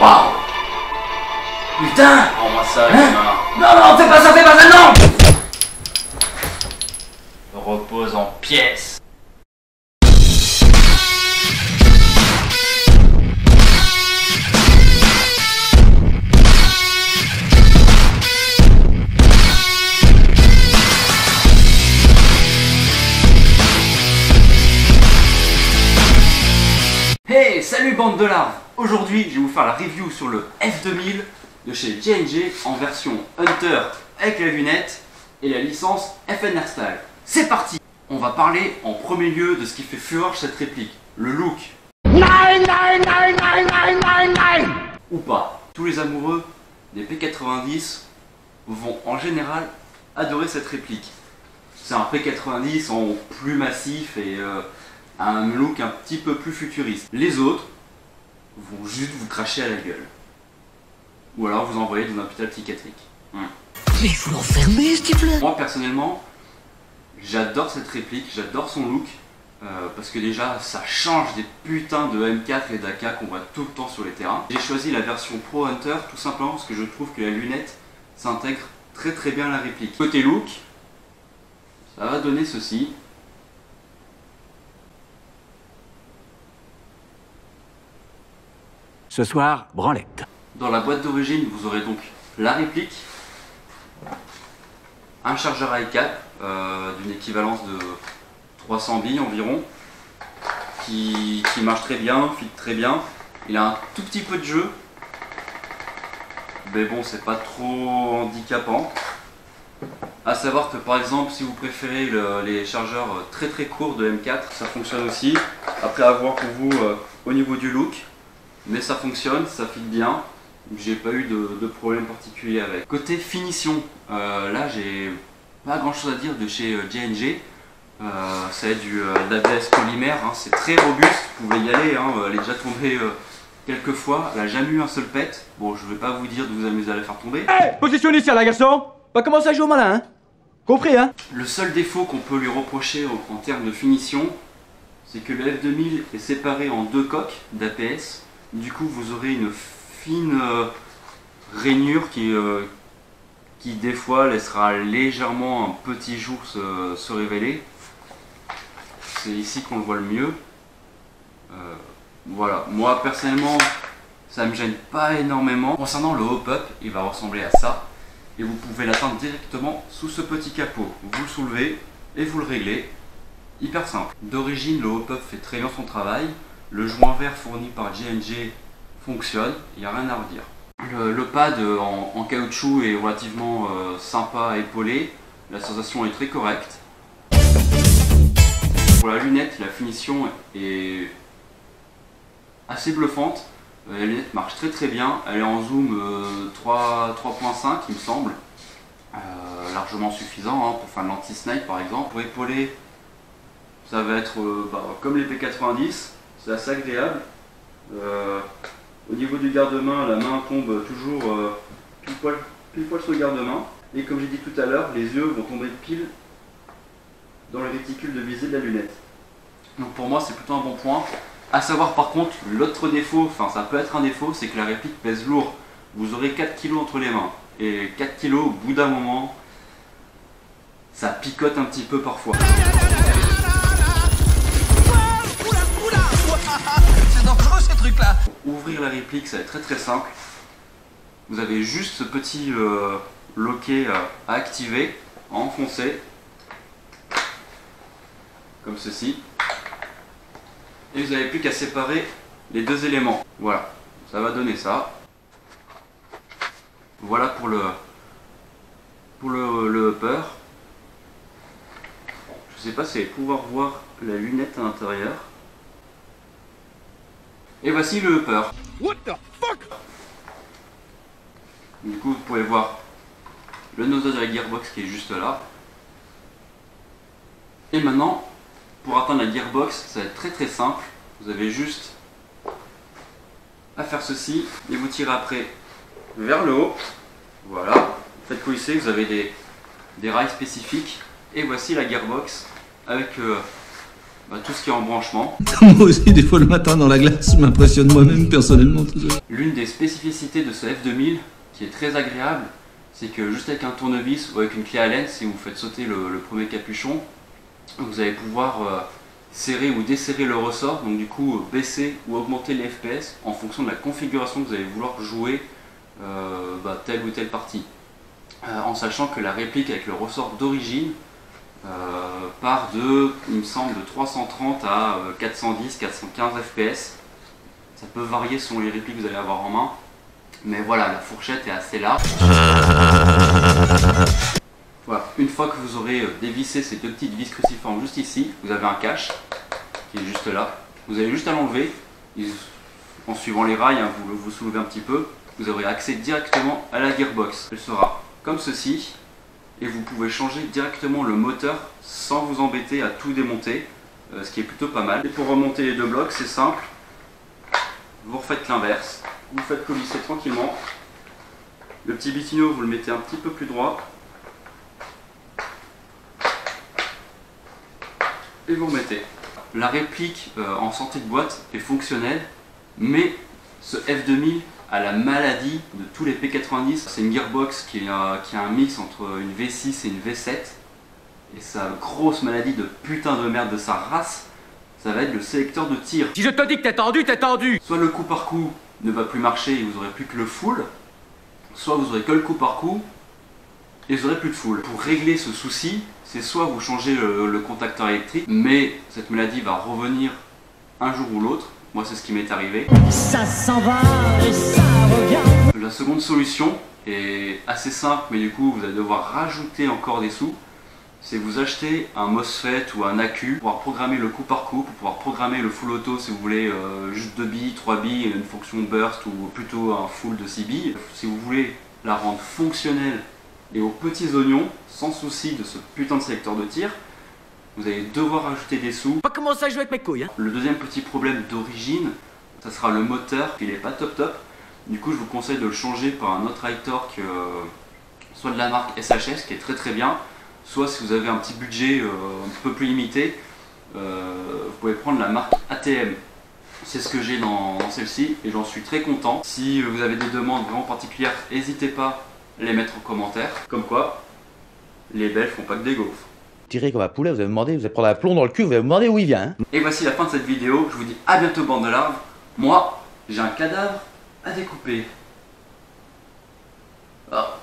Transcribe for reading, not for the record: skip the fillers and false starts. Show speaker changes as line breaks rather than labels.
Waouh! Putain!
Rends-moi ça,
Hein?
gamin.
Non, non, fais pas ça, non!
Repose en pièces.
Hey, salut bande de larves! Aujourd'hui, je vais vous faire la review sur le F2000 de chez J&J en version Hunter avec la lunette et la licence FN Airstyle. C'est parti! On va parler en premier lieu de ce qui fait fureur cette réplique, le look. Ou pas. Tous les amoureux des P90 vont en général adorer cette réplique. C'est un P90 en plus massif et un look un petit peu plus futuriste. Les autres vont juste vous cracher à la gueule. Ou alors vous envoyer dans un hôpital psychiatrique. Mais
il faut l'enfermer, ce type-là.
Moi personnellement, j'adore cette réplique, j'adore son look. Parce que déjà, ça change des putains de M4 et d'AK qu'on voit tout le temps sur les terrains. J'ai choisi la version Pro Hunter tout simplement parce que je trouve que la lunette s'intègre très bien à la réplique. Côté look, ça va donner ceci.
Ce soir, branlette.
Dans la boîte d'origine, vous aurez donc la réplique, un chargeur i4 d'une équivalence de 300 billes environ, qui marche très bien, fit très bien. Il a un tout petit peu de jeu, mais bon, c'est pas trop handicapant. A savoir que par exemple, si vous préférez les chargeurs très courts de M4, ça fonctionne aussi. Après, à voir pour vous au niveau du look. Mais ça fonctionne, ça fit bien, j'ai pas eu de problème particulier avec. Côté finition, là j'ai pas grand chose à dire de chez J&J. C'est du d'ABS polymère, hein, c'est très robuste, vous pouvez y aller, hein, elle est déjà tombée quelques fois, elle a jamais eu un seul pet. Bon, je vais pas vous dire de vous amuser à la faire tomber.
Hey, positionne ici là, garçon. Pas commencer à jouer au malin, hein. Compris, hein.
Le seul défaut qu'on peut lui reprocher en termes de finition, c'est que le F2000 est séparé en deux coques d'APS. Du coup, vous aurez une fine rainure qui des fois laissera légèrement un petit jour se révéler. C'est ici qu'on le voit le mieux. Voilà, moi personnellement, ça me gêne pas énormément. Concernant le hop-up, il va ressembler à ça. Et vous pouvez l'atteindre directement sous ce petit capot. Vous le soulevez et vous le réglez. Hyper simple. D'origine, le hop-up fait très bien son travail. Le joint vert fourni par J&J fonctionne, il n'y a rien à redire. Le pad en caoutchouc est relativement sympa à épauler, la sensation est très correcte. Pour la lunette, la finition est assez bluffante. La lunette marche très bien, elle est en zoom 3.5 il me semble. Largement suffisant hein, pour faire de l'anti-snipe par exemple. Pour épauler, ça va être comme les P90. C'est assez agréable. Au niveau du garde-main, la main tombe toujours pile poil sur le garde-main. Et comme j'ai dit tout à l'heure, les yeux vont tomber pile dans le réticule de visée de la lunette. Donc pour moi, c'est plutôt un bon point. A savoir par contre, l'autre défaut, enfin ça peut être un défaut, c'est que la réplique pèse lourd. Vous aurez 4 kg entre les mains. Et 4 kg, au bout d'un moment, ça picote un petit peu parfois.
C'est dangereux ces trucs-là.
Pour ouvrir la réplique, ça va être très simple. Vous avez juste ce petit loquet à activer, à enfoncer, comme ceci. Et vous n'avez plus qu'à séparer les deux éléments. Voilà, ça va donner ça. Voilà pour le upper. Je sais pas si vous allez pouvoir voir la lunette à l'intérieur. Et voici le upper.
What the fuck?
Du coup, vous pouvez voir le nozzle de la gearbox qui est juste là. Et maintenant, pour atteindre la gearbox, ça va être très simple. Vous avez juste à faire ceci et vous tirez après vers le haut. Voilà. Vous faites coulisser, vous avez des rails spécifiques. Et voici la gearbox avec tout ce qui est embranchement.
Moi aussi, des fois le matin dans la glace, je m'impressionne moi-même personnellement.
L'une des spécificités de ce F2000 qui est très agréable, c'est que juste avec un tournevis ou avec une clé Allen, si vous faites sauter le premier capuchon, vous allez pouvoir serrer ou desserrer le ressort, donc du coup baisser ou augmenter les FPS en fonction de la configuration que vous allez vouloir jouer telle ou telle partie. En sachant que la réplique avec le ressort d'origine part de, il me semble, de 330 à 410, 415 FPS. Ça peut varier selon les répliques que vous allez avoir en main, mais voilà, la fourchette est assez large. Voilà, une fois que vous aurez dévissé ces deux petites vis cruciformes juste ici, vous avez un cache qui est juste là. Vous avez juste à l'enlever, en suivant les rails, hein, vous soulevez un petit peu, vous aurez accès directement à la gearbox. Elle sera comme ceci, et vous pouvez changer directement le moteur sans vous embêter à tout démonter, ce qui est plutôt pas mal. Et pour remonter les deux blocs, c'est simple, vous refaites l'inverse, vous faites colisser tranquillement. Le petit bitino, vous le mettez un petit peu plus droit, et vous remettez. La réplique en sortie de boîte est fonctionnelle, mais ce F2000 a la maladie de tous les P90. C'est une gearbox qui a un mix entre une V6 et une V7, et sa grosse maladie de putain de merde de sa race, ça va être le sélecteur de tir.
Si je te dis que t'es tendu, t'es tendu.
Soit le coup par coup ne va plus marcher et vous aurez plus que le full, soit vous aurez que le coup par coup et vous aurez plus de full. Pour régler ce souci, c'est soit vous changez le contacteur électrique, mais cette maladie va revenir un jour ou l'autre. Moi, c'est ce qui m'est arrivé.
Ça s'en va et ça revient.
La seconde solution est assez simple, mais du coup vous allez devoir rajouter encore des sous. C'est vous acheter un MOSFET ou un AQ pour pouvoir programmer le coup par coup, pour pouvoir programmer le full auto si vous voulez juste 2 billes, 3 billes, une fonction burst ou plutôt un full de 6 billes. Si vous voulez la rendre fonctionnelle et aux petits oignons, sans souci de ce putain de sélecteur de tir, vous allez devoir ajouter des sous.
Pas commencer à jouer avec mes couilles, hein.
Le deuxième petit problème d'origine, ça sera le moteur, il n'est pas top top. Du coup je vous conseille de le changer par un autre high torque, soit de la marque SHS qui est très très bien, soit si vous avez un petit budget un peu plus limité, vous pouvez prendre la marque ATM. C'est ce que j'ai dans celle-ci et j'en suis très content. Si vous avez des demandes vraiment particulières, n'hésitez pas à les mettre en commentaire. Comme quoi, les Belges font pas que des gaufres.
Tiré comme un poulet, vous allez prendre un plomb dans le cul, vous allez me demander où il vient. Hein.
Et voici la fin de cette vidéo. Je vous dis à bientôt, bande de larves. Moi, j'ai un cadavre à découper. Ah.